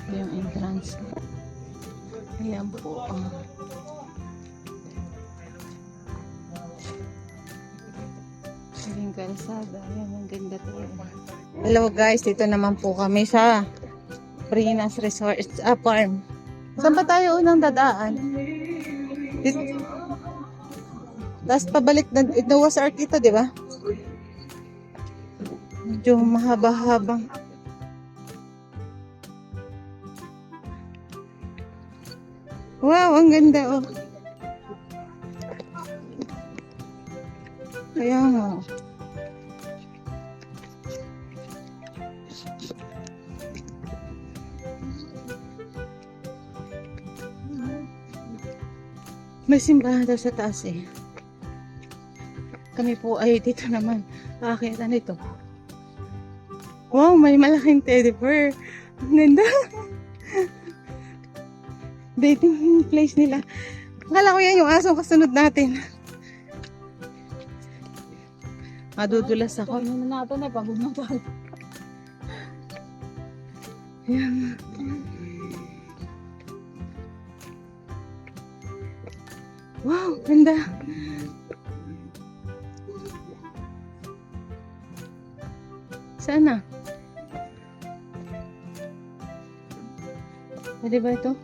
Ito yung entrance. Ayan po. Yung kalsada. Ayan, ang ganda talaga. Hello guys, dito naman po kami sa Brinas Resort Farm. Saan ba tayo unang dadaan? Tapos pabalik na, ito was art ito, di ba? Medyo mahaba-habang. Wow, ang ganda oh. Kaya nga. May simbahan daw sa taas eh. Kami po ay dito naman. Pakakita nito. Wow, may malaking teddy bear. Ang ganda. Dating place nila. Akala ko yan yung asong kasunod natin. Madudulas ako. Ano na natin eh, pagod na tayo. Yan. Wow, ganda. Saan na? Pwede ba ito?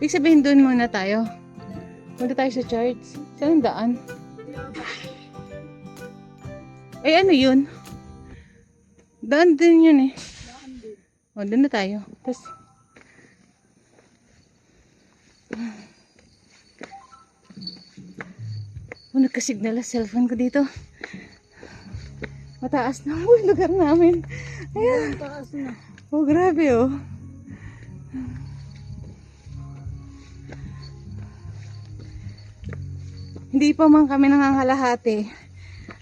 Ibig sabihin doon muna tayo. Punta tayo sa church. Saan ang daan? Eh, ano yun? Daan din yun eh. O, doon na tayo. Tapos, nagkasignal ang cellphone ko dito. Mataas na ang lugar namin. Ayan. Taas na. Oh, grabe oh. Hindi pa man kami nangangalahati.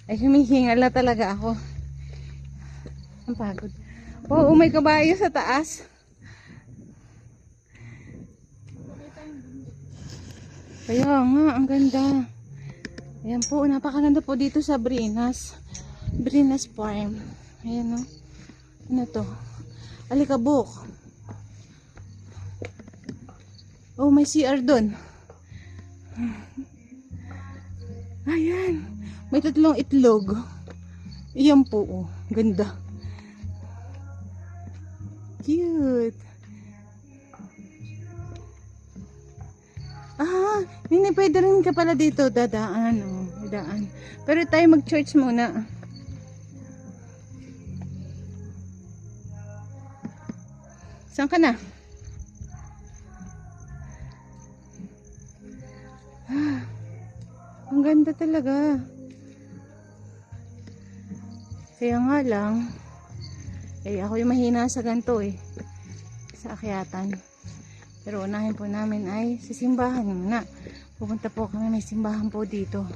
Ay, humihingal na talaga ako. Ang pagod. Oh, may kabayo sa taas. Kaya nga, ang ganda. Ayan po, napakaganda po dito sa Brinas. Brinas Farm. Ayan o. Ano to? Alikabok. Oh, may CR dun. Ayan. May tatlong itlog. Iyan po. Oh. Ganda. Cute. Ah, hindi pwede rin ka pala dito dadaan. Oh, dadaan. Pero tayo mag-church muna. Saan ka na? Ah, ang ganda talaga. Kaya nga lang, eh ako yung mahina sa ganito eh. Sa akyatan. Pero unahin po namin ay sa simbahan muna. Pupunta po kami, may simbahan po dito.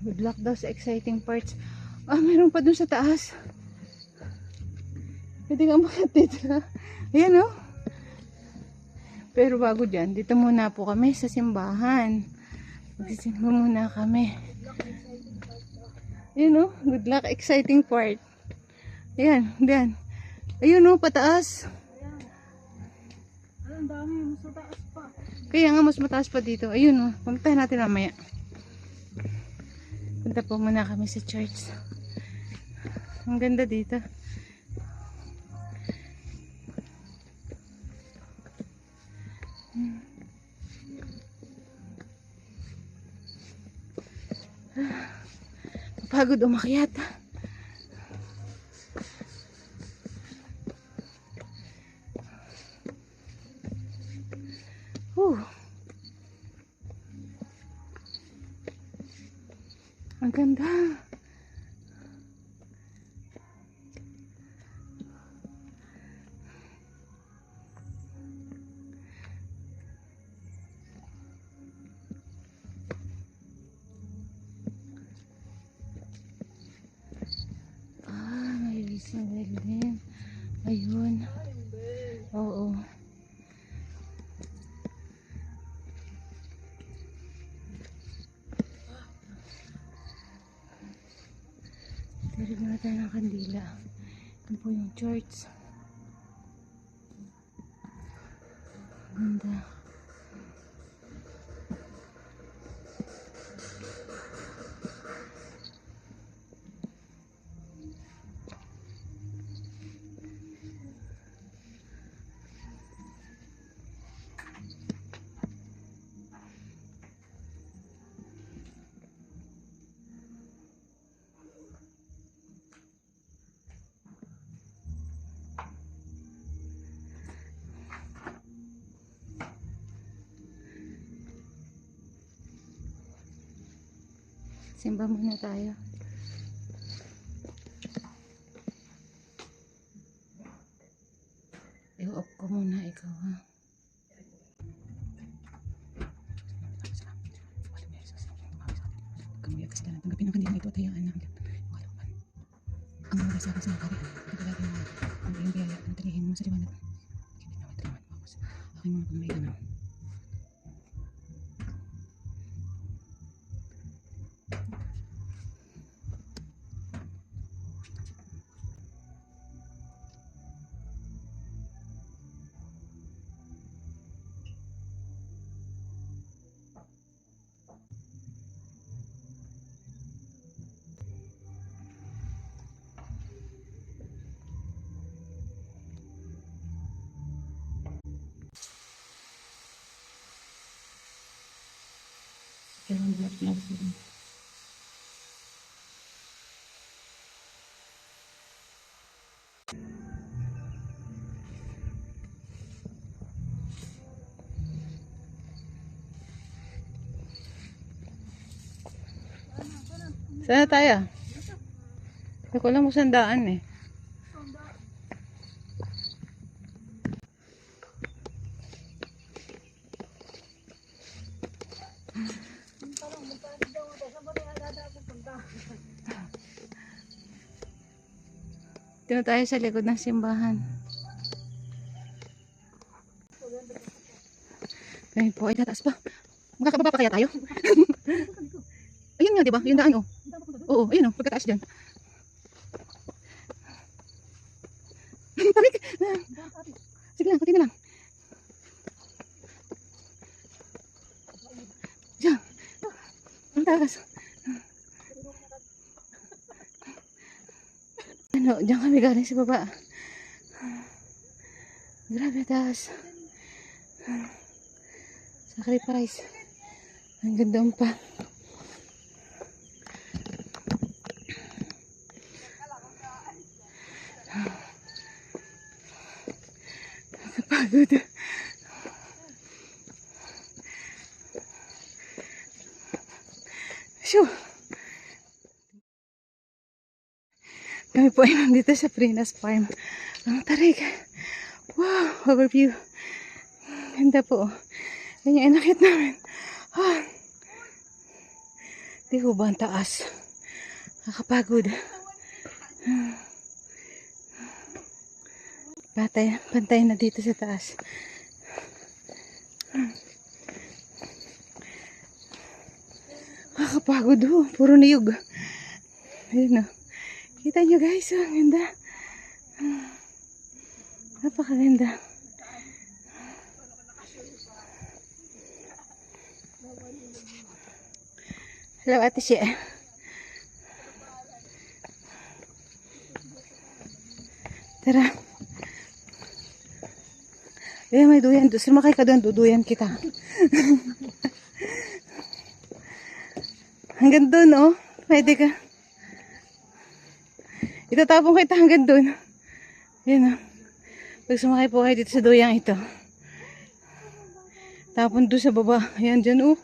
Good luck daw sa exciting parts. Ah, mayroon pa dun sa taas. Pwede ka makat dito. Ayan o. Pero bago dyan, dito muna po kami sa simbahan. Magsisimba muna kami. Ayan o. Good luck, exciting part. Ayan, diyan. Ayun o, pataas. Ang dami, mas mataas pa. Kaya nga mas mataas pa dito. Ayun o, pumuntahan natin mamaya. Punta po muna kami sa church. Ang ganda dito. Pagod umakyat. Ang ganda. May racing leg din. Ayun. Oo. Ito po yung church. Ganda. Simba muna tayo. I-off ko muna ikaw ha. Kami akas na tanggapin ang kanila ito at hayaan na hanggang makalapan. Ang mga sa akin sa nakarian. Pagkalatin mo ang iyong biyaya ang talihin mo sa liwanag. Kibit na matriman mo ako sa aking mga panglayanan. Kailangan bulat lang sila. Saan na tayo? Hindi ko alam kung saan daan eh. Dito tayo sa likod ng simbahan. Ayun po, ay tataas pa. Makakababa pa kaya tayo? Ayun nga, di ba? Yung daan, oh. Oo, ayun, oh. Pagkataas dyan. Tarik! Sige lang, pati na lang. Diyan. Ang taas. Ano, diyan kami galing sa baba. Grabe taas. Sacrifice. Hanggang doon pa. Nakapagod. Shoo! Kami po ay nandito sa Prinas Farm. Ang tarik. Wow! Overview. Ganda po. Yan yung inakit namin. Ah. Di ko ba ang taas? Nakapagod. Pantay na dito sa taas. Nakapagod ho. Puro niyog. Ayun o. Kita nyo guys. Ang ganda. Napakaganda. Hello Ate Shea. Tara. Ayan, may duyan. Sumakay ka doon, duduyan kita. Hanggang doon, oh. Pwede ka. Itatapon kita hanggang doon. Ayan, oh. Pag sumakay po kayo dito sa duyang ito. Tapon doon sa baba. Ayan, dyan, oh.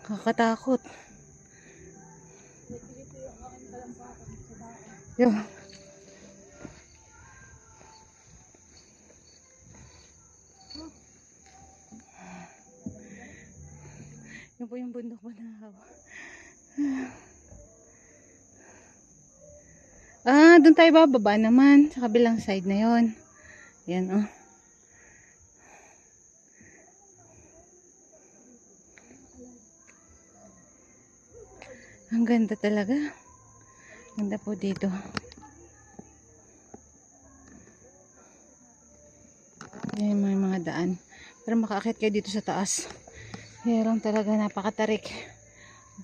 Kakatakot. Yo. Yan po yung bundok Banahaw. Ah, doon tayo bababa naman. Sa kabilang side na yon. Yan, oh. Ang ganda talaga. Ganda po dito. Ayan, may mga daan. Para makaakyat kayo dito sa taas. Meron talaga napakatarik.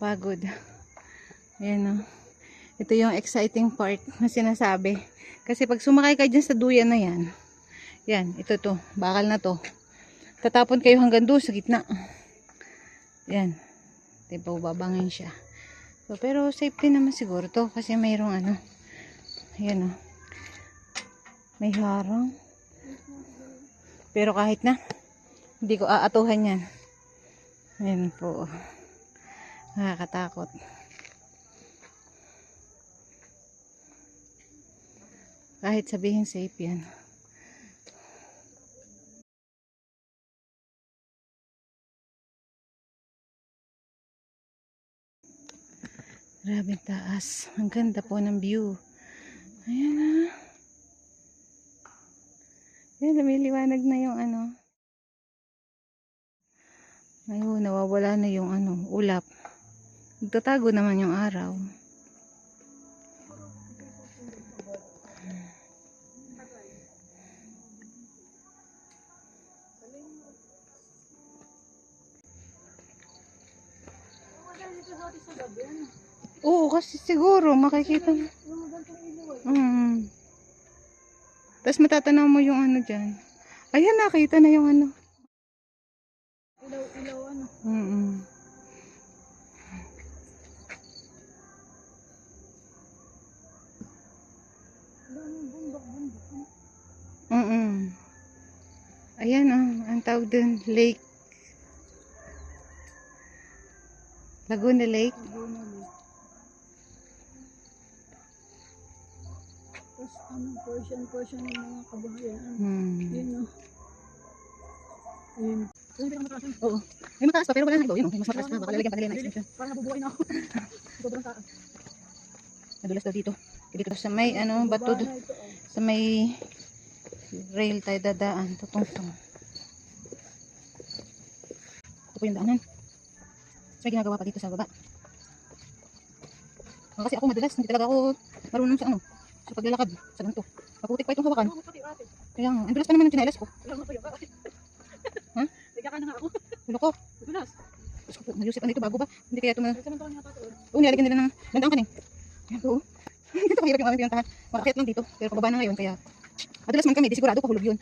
Pagod. Ayan o. Ito yung exciting part na sinasabi. Kasi pag sumakay kayo dyan sa duyan na yan, yan, ito to, bakal na to. Tatapon kayo hanggang doon sa gitna. Yan. Diba, babangin siya. So, pero safety naman siguro to kasi mayroong ano. Ayan o. May harang. Pero kahit na, hindi ko aatuhan yan. Ayan po. Nakakatakot. Kahit sabihin safe yan. Grabe taas. Ang ganda po ng view. Ayan na. Ayan, lumiliwanag na yung ano. Ayun, nawawala na yung ano, ulap. Nagtatago naman yung araw. Oo, kasi siguro makikita mo. Tapos matatanaw mo yung ano dyan. Ayan, nakita na yung ano. Ilaw, ano. Ayan ang tawag dun, lake. Laguna Lake. Tapos portion ng mga kabahayan. Yun o. Ayun. Oo. May mataas pa pero wala na ito. Yun, mas mataas pa. Baka lalagyan pa nila ng extension. Parang nabubuhay na ako. Sobrang taas. Nadulas daw dito. Dito sa may ano, bato sa may rail tayo dadaan. Tutungtong. Ito po yung daanan. So, may ginagawa pa dito sa baba. Kasi ako madalas, hindi talaga ako marunong sa ano, sa paglalakad, sa ganito. Maputik pa itong hawakan. Kaya nga, ang dulas pa naman ng tsinelas ko. Ha? Nagkaka na nga ako. Ulo ko. Dulas. Nayusip ano ito, bago ba? Hindi kaya ito na... Samantalang yata ito. Oo, nilalagyan nila ng landaan kanin. Ayan po. Dito kahirap yung aming pinuntahan. Makakit lang dito. Pero pababa na ngayon, kaya... Madalas man kami, di sigurado pahulog yun.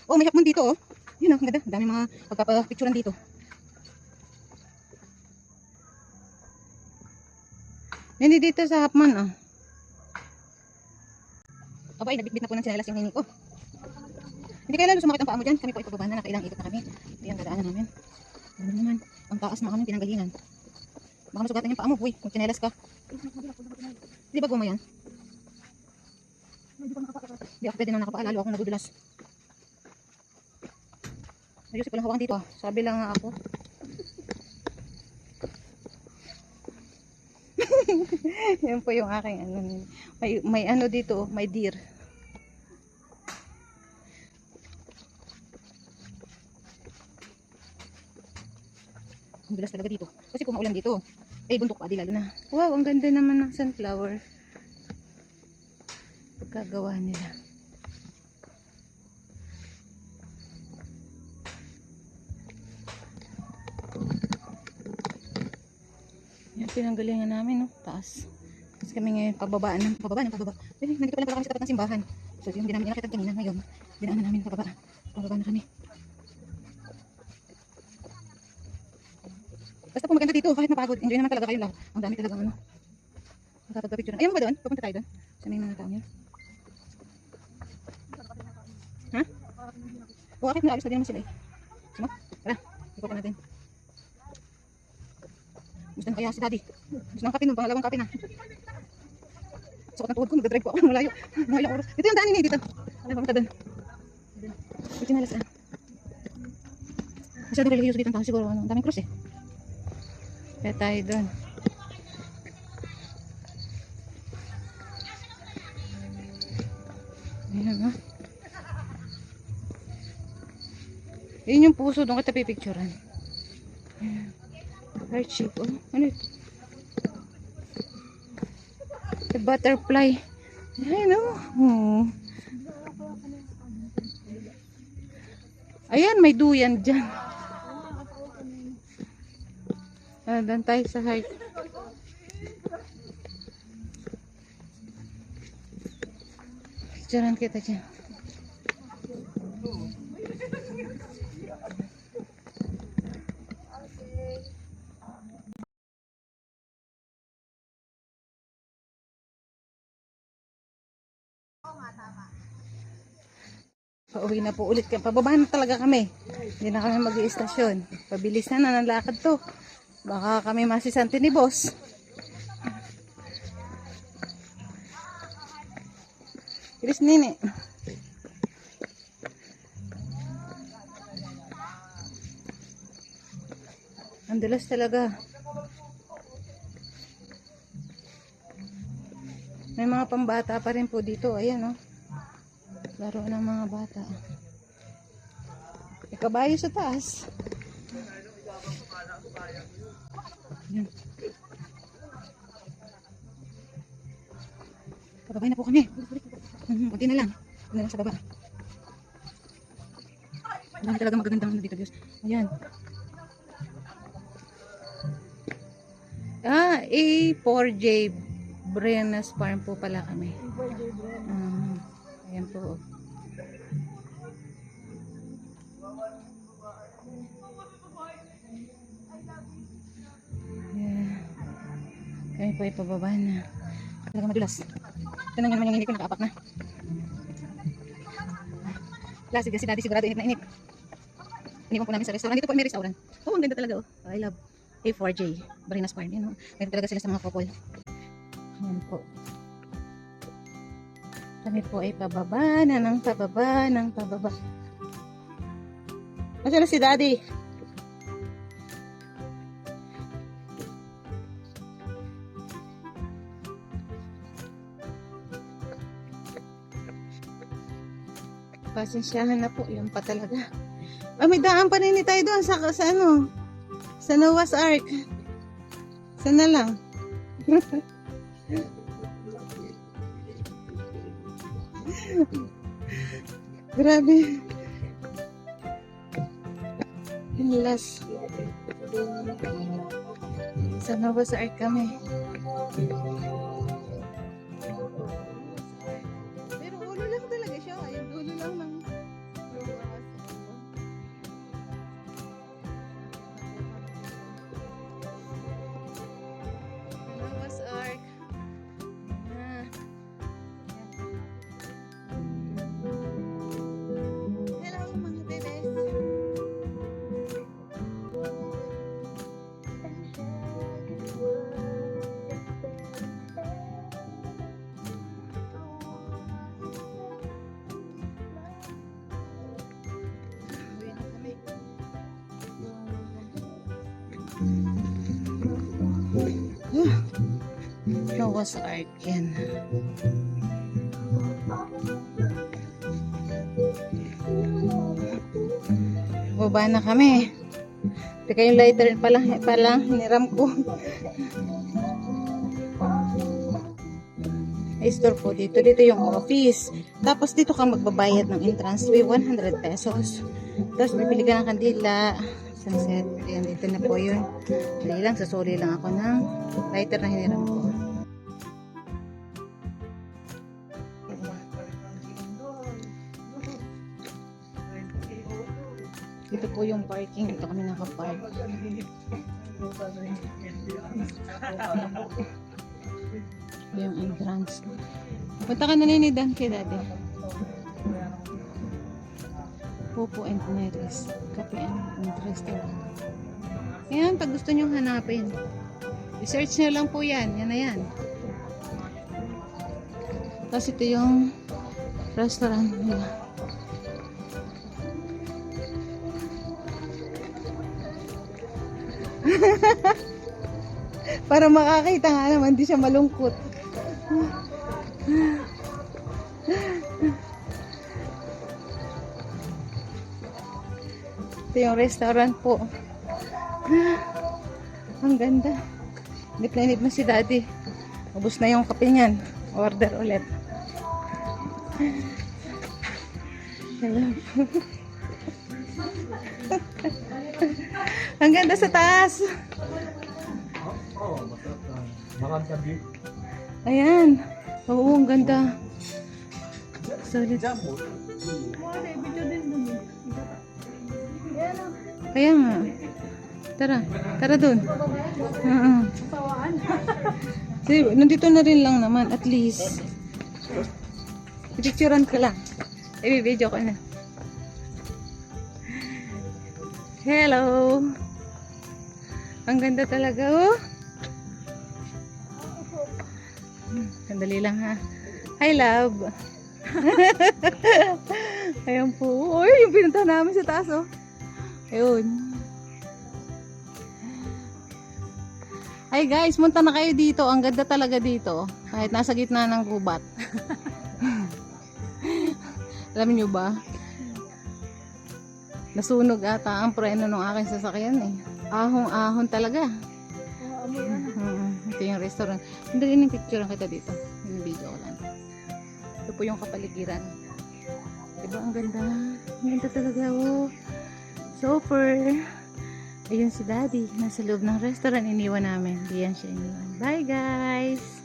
Oh, may hapmon dito, oh. Yun, oh, ang ganda. Ang dami mga pagkapapicturan dito. Hindi dito sa hapmon, oh. Abay, nabitbit na po ng tsinelas yung hini ko. Hindi kaya lalo sumakit ang paa mo dyan. Kami po ipababa na, nakailang ikot na kami. Ito yung dadaanan namin. Ano naman, ang taas na kami pinanggalingan. Baka masugatan yung paa mo, uy, magtsinelas ka. Di ba guma yan? Hindi ako pwede na nakapaa, lalo akong nadudulas. Ayusin ko lang hawakan dito, ah. Sabi lang nga ako. Yan po yung aking ano. May ano dito, may deer. Ang dulas talaga dito. Kasi kung maulan dito, eh bundok pa, di lalo na. Wow, ang ganda naman ng sunflower. Pagkagawa nila. Yan, pinanggalingan namin, no? Taas. Kasi kami ngayon, pababa. Eh, nandito pala kami sa tapat ng simbahan. So, yung hindi namin inakit kanina ngayon. Dinaanan namin pababa. Pababa na kami. Basta po maganda dito, kahit napagod. Enjoy naman talaga kayo lahat. Ang dami talagang ano. Nakapagpapicture. Ayaw mo ba doon? Pupunta tayo doon. Sa may mga tao niya. Ha? O, akit na alis na din naman sila eh. Sino? Tara, ikaw pa natin. Gusto na kaya si daddy. Gusto ng kape nun, pangalawang kape na. Sakot ng tuhod ko, magdadrive po ako ng malayo. Mga ilang oras. Ito yung daanin eh, dito. Ano, pumunta doon. Ito yung alas ah. Masyadong religyoso dito ang tao siguro. Ang daming krus eh. Kaya tayo doon. Ayan ha. Yun yung puso, doon kita pipicturean. Heart shape, oh. Ano ito? The butterfly. Ayan o. Ayan, may duyan dyan. Dan tayo sa heart. Picturean kita dyan. Pauwi na po ulit. Pababa na talaga kami. Hindi na kami mag-iistasyon. Pabilis na ng lakad to. Baka kami masisante ni boss. Bilis nini. Ang dulas talaga. May mga pambata pa rin po dito. Ayan, oh. Laro ng mga bata. May kabayo sa taas. Ayan. Pababa na po kami. Kunti na lang. Kunti na lang sa baba. Ang dami talaga magagandang dito, Diyos. Ayan. A4J Brenas Farm po pala kami. Ayan po. Yeah. Kami po ay pababa na. Talaga madulas. Ito na naman yung hindi ko nakaapak na. Klasik kasi dati sigurado inip na inip. Iniwan po namin sa restaurant. Dito po may restaurant. Oh, ang ganda talaga. Oh. I love A4J Brenas Farm. Yan, oh. Meron talaga sila sa mga couple. Ayan po. Kami po ay pababa na ng pababa ng pababa. Masya si Daddy. Pasensyahan na po, yun pa talaga. Ah, may daan pa rin tayo doon sa ano? Sa Noah's Ark. Sana lang. Grabe. Last. Sa Noah's Ark kami. Pero ulo lang talaga siya. Yung ulo lang ng Noah's Ark. Hello mga bebes. Noah's Ark yan. Baba na kami. Teka yung lighter palang hiniram ko. May store po dito. Dito yung office. Tapos dito ka magbabayad ng entrance fee, 100 pesos. Tapos bibili ka ng kandila. Sunset. Ayan, dito na po yun. Dali lang, sasuli lang ako ng lighter na hiniram ko. Dito po yung parking. Dito kami nakapark. Yung entrance. Punta ka na ninidan kay Daddy. Popo and Mary's Cafe and Restaurant. Ayan, pag gusto nyo hanapin, i-search nyo lang po yan. Yan na yan. Tapos ito yung restaurant nila. Para makakita nga naman, di siya malungkot. Ito yung restaurant po. Ang ganda. Inip na si Daddy. Ubus na yung kape niyan. Order ulit. Hello. Ang ganda sa taas. Ayan. Oo, ang ganda. Solid. Wala, video din dun eh. Yan ang Kaya nga. Tara. Tara dun. sawaan. Kasi nandito na rin lang naman. At least. Picturean ka lang. I-video ko na. Hello. Ang ganda talaga, oh. Sandali lang, ha. Hi, love. Ayan po. Uy, yung pinunta namin sa taas, oh. Ayun. Hi, guys. Munta na kayo dito. Ang ganda talaga dito. Kahit nasa gitna ng gubat. Alam niyo ba? Nasunog ata ang preno ng aking sasakyan eh. Ahong-ahon talaga. Amoy ano. Ito yung restaurant. Hindi rin yung picture kita dito. Yung video ko lang. Ito po yung kapaligiran. Diba ang ganda? Ang ganda talaga, oh. Super. Ayun si Daddy. Nasa loob ng restaurant. Iniwan namin. Diyan siya iniwan. Bye, guys!